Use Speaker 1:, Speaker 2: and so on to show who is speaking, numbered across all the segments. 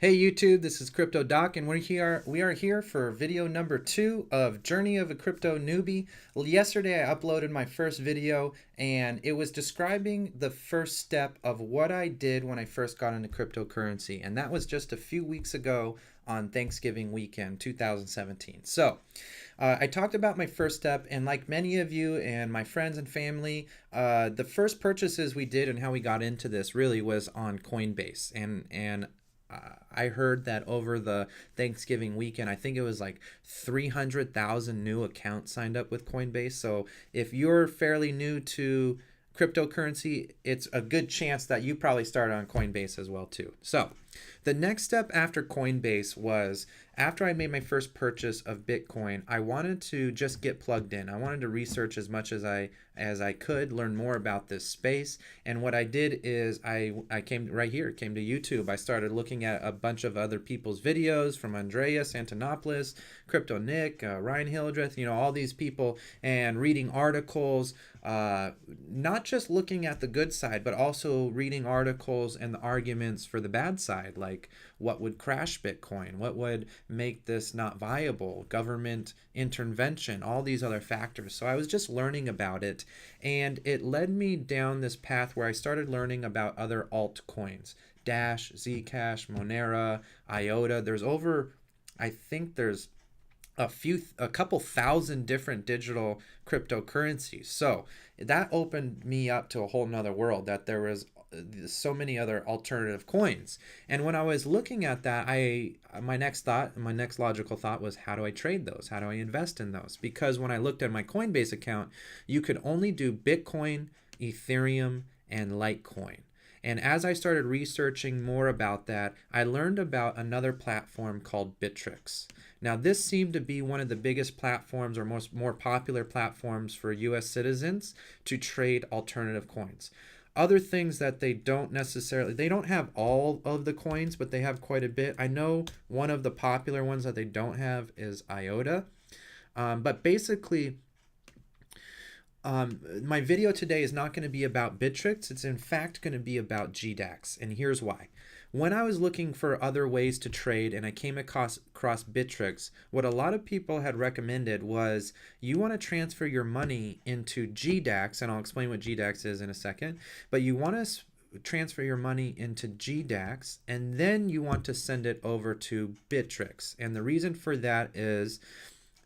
Speaker 1: Hey YouTube, this is Crypto Doc, and we are here for video number 2 of Journey of a Crypto Newbie. Well, yesterday I uploaded my first video, and it was describing the first step of what I did when I first got into cryptocurrency, and that was just a few weeks ago on Thanksgiving weekend 2017. So I talked about my first step, and like many of you and my friends and family, the first purchases we did and how we got into this really was on Coinbase, and I heard that over the Thanksgiving weekend, I think it was like 300,000 new accounts signed up with Coinbase. So if you're fairly new to cryptocurrency, it's a good chance that you probably started on Coinbase as well too. So the next step after Coinbase was, after I made my first purchase of Bitcoin, I wanted to just get plugged in. I wanted to research as much as I could, learn more about this space. And what I did is I came right here, came to YouTube. I started looking at a bunch of other people's videos from Andreas Antonopoulos, Crypto Nick, Ryan Hildreth, all these people, and reading articles, not just looking at the good side, but also reading articles and the arguments for the bad side, like what would crash Bitcoin, what would make this not viable, government intervention, all these other factors. So I was just learning about it, and it led me down this path where I started learning about other altcoins: Dash, Zcash, Monero, IOTA. I think there's a couple thousand different digital cryptocurrencies. So that opened me up to a whole nother world, that there was so many other alternative coins. And when I was looking at that, my next logical thought was, how do I trade those? How do I invest in those? Because when I looked at my Coinbase account, you could only do Bitcoin, Ethereum, and Litecoin. And as I started researching more about that, I learned about another platform called Bittrex. Now, this seemed to be one of the biggest platforms, or more popular platforms, for US citizens to trade alternative coins. Other things that they don't have all of the coins, but they have quite a bit. I know one of the popular ones that they don't have is IOTA. But basically, my video today is not going to be about Bittrex. It's in fact going to be about GDAX, and here's why. When I was looking for other ways to trade and I came across Bittrex, what a lot of people had recommended was, you want to transfer your money into GDAX, and I'll explain what GDAX is in a second, but you want to transfer your money into GDAX, and then you want to send it over to Bittrex. And the reason for that is,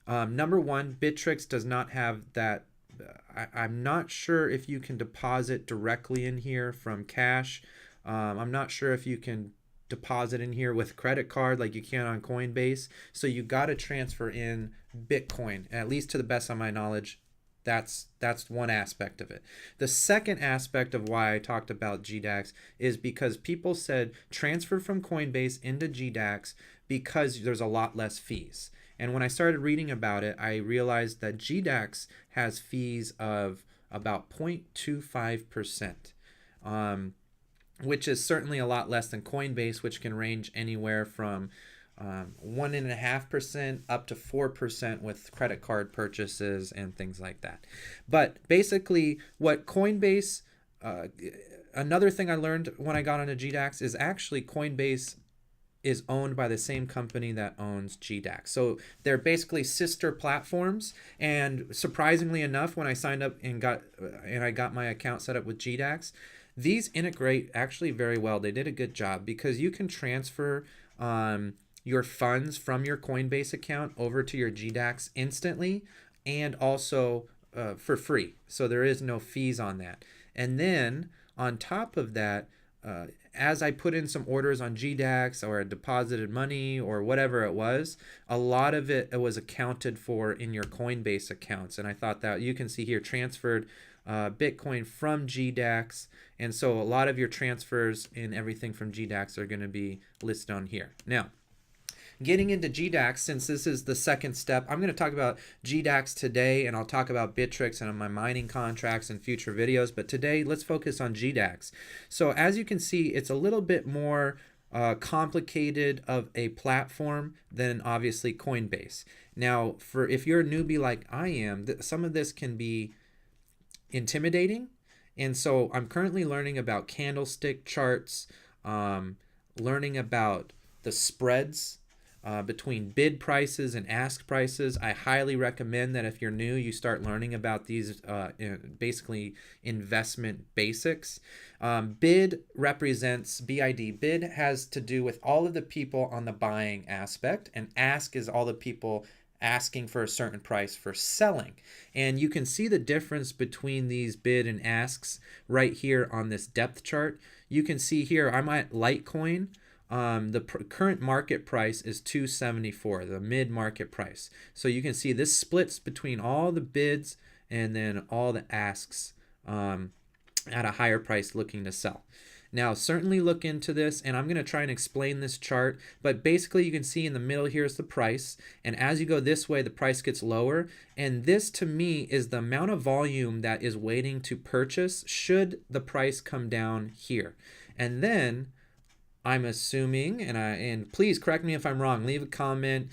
Speaker 1: number one, Bittrex does not have that. I'm not sure if you can deposit directly in here from cash. I'm not sure if you can deposit in here with credit card like you can on Coinbase. So you got to transfer in Bitcoin, at least to the best of my knowledge. That's one aspect of it. The second aspect of why I talked about GDAX is because people said transfer from Coinbase into GDAX because there's a lot less fees. And when I started reading about it, I realized that GDAX has fees of about 0.25%, which is certainly a lot less than Coinbase, which can range anywhere from 1.5% up to 4% with credit card purchases and things like that. But basically, what Coinbase, another thing I learned when I got into GDAX is actually Coinbase is owned by the same company that owns GDAX. So they're basically sister platforms. And surprisingly enough, when I signed up and I got my account set up with GDAX, these integrate actually very well. They did a good job because you can transfer your funds from your Coinbase account over to your GDAX instantly, and also for free. So there is no fees on that. And then on top of that, as I put in some orders on GDAX, or deposited money or whatever it was, a lot of it was accounted for in your Coinbase accounts. And I thought that, you can see here, transferred Bitcoin from GDAX. And so a lot of your transfers and everything from GDAX are going to be listed on here. Now, getting into GDAX, since this is the second step, I'm going to talk about GDAX today, and I'll talk about Bittrex and my mining contracts in future videos. But today, let's focus on GDAX. So as you can see, it's a little bit more complicated of a platform than obviously Coinbase. Now, if you're a newbie like I am, some of this can be intimidating. And so I'm currently learning about candlestick charts, learning about the spreads between bid prices and ask prices. I highly recommend that if you're new, you start learning about these basically investment basics. Bid represents BID. Bid has to do with all of the people on the buying aspect, and ask is all the people asking for a certain price for selling. And you can see the difference between these bid and asks right here on this depth chart. You can see here I'm at Litecoin. The current market price is 274, the mid market price. So you can see this splits between all the bids and then all the asks at a higher price looking to sell. Now, certainly look into this, and I'm going to try and explain this chart, but basically you can see in the middle here is the price, and as you go this way, the price gets lower, and this to me is the amount of volume that is waiting to purchase should the price come down here. And then I'm assuming, and please correct me if I'm wrong, leave a comment,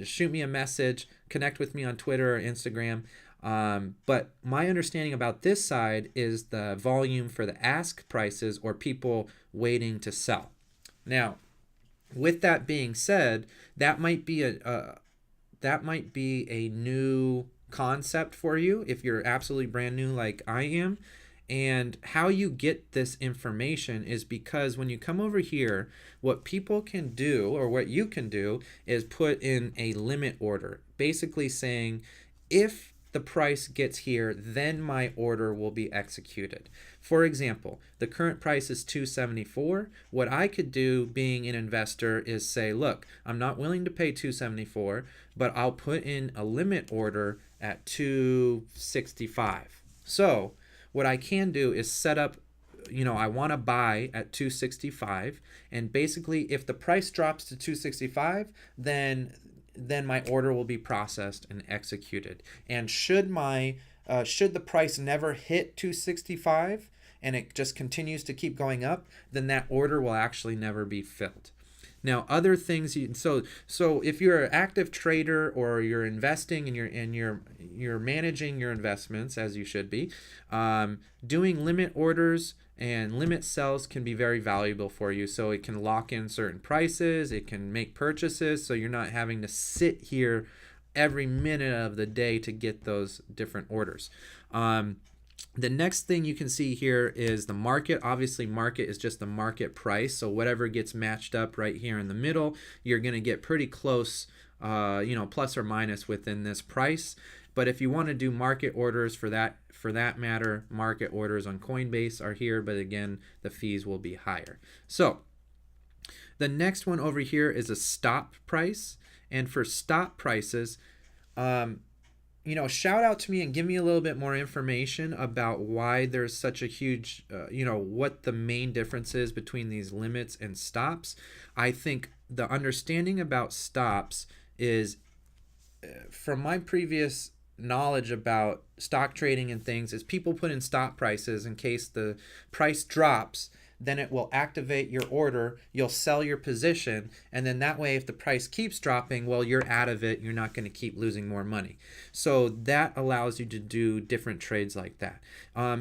Speaker 1: shoot me a message, connect with me on Twitter or Instagram. But my understanding about this side is the volume for the ask prices or people waiting to sell. Now, with that being said, that might be a new concept for you if you're absolutely brand new like I am. And how you get this information is because when you come over here, what people can do, or what you can do, is put in a limit order, basically saying, if the price gets here, then my order will be executed. For example, the current price is 274. What I could do being an investor is say, look, I'm not willing to pay 274, but I'll put in a limit order at 265. So what I can do is set up, I want to buy at 265, and basically if the price drops to 265, then my order will be processed and executed. And should the price never hit 265 and it just continues to keep going up, then that order will actually never be filled. Now, other things, so if you're an active trader or you're investing and you're managing your investments as you should be, doing limit orders and limit sells can be very valuable for you. So it can lock in certain prices, it can make purchases, so you're not having to sit here every minute of the day to get those different orders. The next thing you can see here is the market. Obviously, market is just the market price. So whatever gets matched up right here in the middle, you're going to get pretty close, plus or minus within this price. But if you want to do market orders for that matter, market orders on Coinbase are here. But again, the fees will be higher. So the next one over here is a stop price. And for stop prices, shout out to me and give me a little bit more information about why there's such a huge, what the main difference is between these limits and stops. I think the understanding about stops is, from my previous knowledge about stock trading and things, is people put in stop prices in case the price drops. Then it will activate your order, you'll sell your position, and then that way if the price keeps dropping, well, you're out of it, you're not going to keep losing more money. So that allows you to do different trades like that.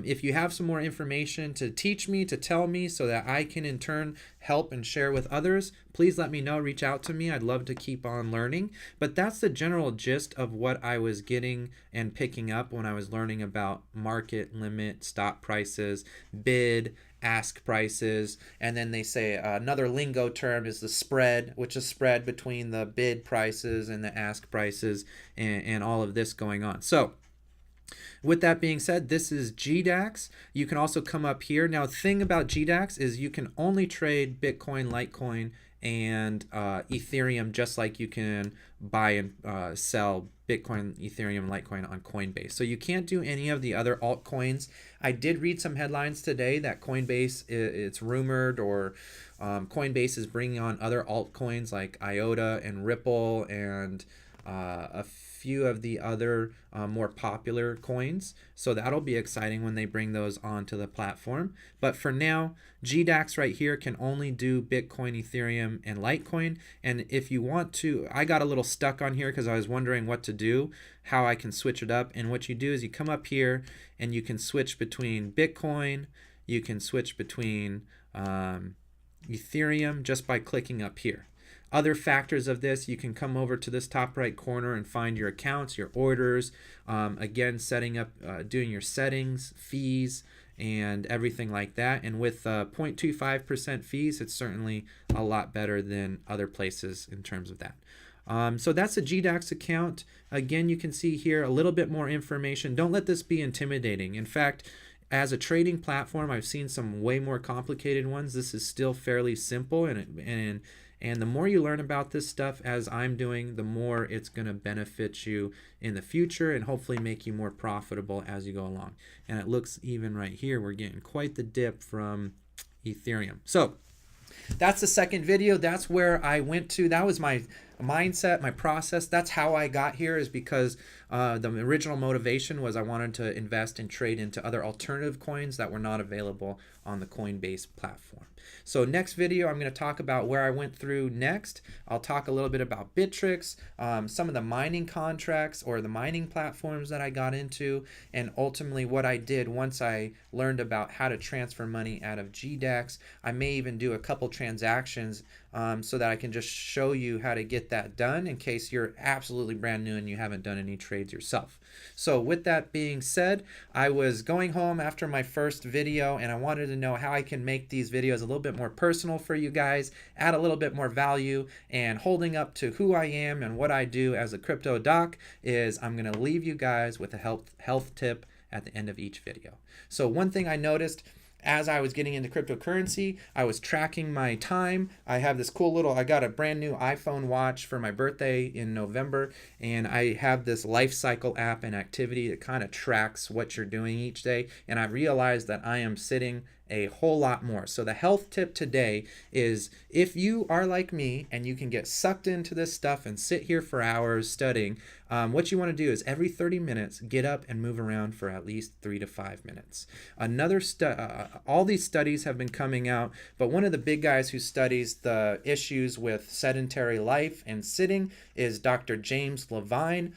Speaker 1: If you have some more information to teach me, to tell me, so that I can in turn help and share with others, please let me know, reach out to me. I'd love to keep on learning. But that's the general gist of what I was getting and picking up when I was learning about market, limit, stop prices, bid, ask prices, and then they say another lingo term is the spread, which is spread between the bid prices and the ask prices, and all of this going on. So with that being said, this is GDAX. You can also come up here. Now, the thing about GDAX is you can only trade Bitcoin, Litecoin, and Ethereum, just like you can buy and sell Bitcoin, Ethereum, and Litecoin on Coinbase. So you can't do any of the other altcoins. I did read some headlines today that Coinbase, it's rumored, or Coinbase is bringing on other altcoins like IOTA and Ripple and a few of the other more popular coins. So that'll be exciting when they bring those onto the platform. But for now, GDAX right here can only do Bitcoin, Ethereum, and Litecoin. And if you want to, I got a little stuck on here because I was wondering what to do, how I can switch it up. And what you do is you come up here and you can switch between Bitcoin, you can switch between Ethereum just by clicking up here. Other factors of this, you can come over to this top right corner and find your accounts, your orders, again, setting up, doing your settings, fees, and everything like that. And with 0.25% fees, it's certainly a lot better than other places in terms of that. So that's a GDAX account. Again, you can see here a little bit more information. Don't let this be intimidating. In fact, as a trading platform, I've seen some way more complicated ones. This is still fairly simple, and the more you learn about this stuff, as I'm doing, the more it's going to benefit you in the future and hopefully make you more profitable as you go along. And it looks even right here, we're getting quite the dip from Ethereum. So that's the second video. That's where I went to. That was my mindset, my process. That's how I got here, is because the original motivation was I wanted to invest and trade into other alternative coins that were not available on the Coinbase platform. So next video, I'm going to talk about where I went through next. I'll talk a little bit about Bittrex, some of the mining contracts or the mining platforms that I got into, and ultimately what I did once I learned about how to transfer money out of GDAX. I may even do a couple transactions so that I can just show you how to get that done in case you're absolutely brand new and you haven't done any trades yourself. So with that being said, I was going home after my first video and I wanted to know how I can make these videos a little bit more personal for you guys, add a little bit more value, and holding up to who I am and what I do as a crypto doc is I'm going to leave you guys with a health tip at the end of each video. So one thing I noticed as I was getting into cryptocurrency, I was tracking my time. I have this cool little, I got a brand new iPhone watch for my birthday in November, and I have this life cycle app and activity that kind of tracks what you're doing each day. And I realized that I am sitting a whole lot more. So the health tip today is, if you are like me and you can get sucked into this stuff and sit here for hours studying, what you want to do is every 30 minutes get up and move around for at least 3 to 5 minutes. All these studies have been coming out, but one of the big guys who studies the issues with sedentary life and sitting is Dr. James Levine.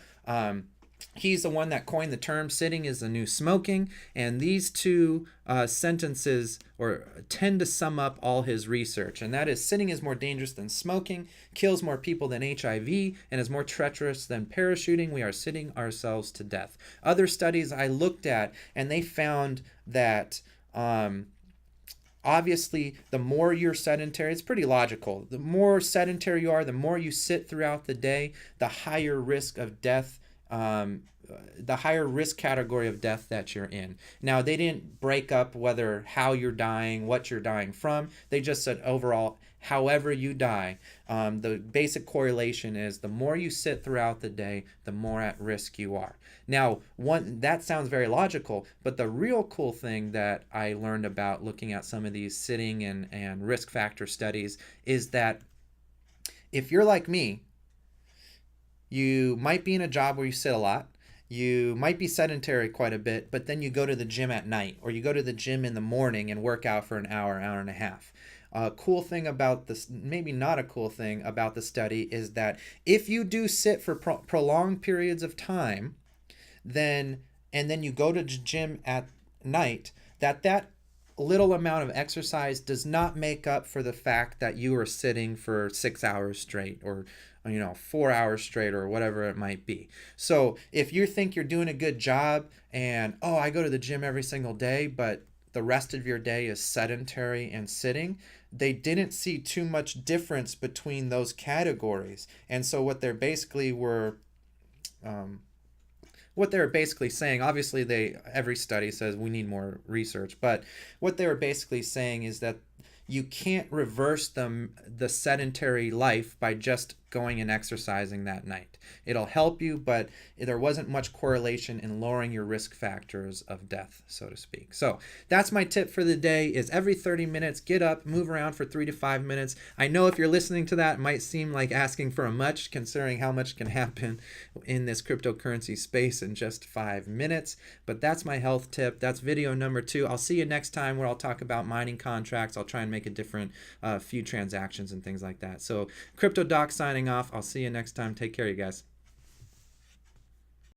Speaker 1: He's the one that coined the term "sitting is the new smoking," and these two sentences tend to sum up all his research, and that is: sitting is more dangerous than smoking, kills more people than HIV, and is more treacherous than parachuting. We are sitting ourselves to death. Other studies I looked at, and they found that obviously, the more you're sedentary, it's pretty logical. The more sedentary you are, the more you sit throughout the day, the higher risk of death, the higher risk category of death that you're in. Now, they didn't break up how you're dying, what you're dying from. They just said overall, however you die, the basic correlation is the more you sit throughout the day, the more at risk you are. Now, that sounds very logical, but the real cool thing that I learned about looking at some of these sitting and risk factor studies is that if you're like me, you might be in a job where you sit a lot. You might be sedentary quite a bit, but then you go to the gym at night, or you go to the gym in the morning and work out for an hour and a half. A cool thing about this, maybe not a cool thing about the study, is that if you do sit for prolonged periods of time, and then you go to the gym at night, that little amount of exercise does not make up for the fact that you are sitting for 6 hours straight, or 4 hours straight, or whatever it might be. So if you think you're doing a good job and, oh, I go to the gym every single day, but the rest of your day is sedentary and sitting, they didn't see too much difference between those categories. And so what they're basically saying, obviously every study says we need more research, but what they were basically saying is that you can't reverse the sedentary life by just going and exercising that night. It'll help you, but there wasn't much correlation in lowering your risk factors of death, so to speak. So that's my tip for the day, is every 30 minutes, get up, move around for 3 to 5 minutes. I know if you're listening to that, it might seem like asking for much, considering how much can happen in this cryptocurrency space in just 5 minutes. But that's my health tip. That's video number 2. I'll see you next time, where I'll talk about mining contracts. I'll try and make a different few transactions and things like that. So Crypto Doc signing off. I'll see you next time. Take care, you guys.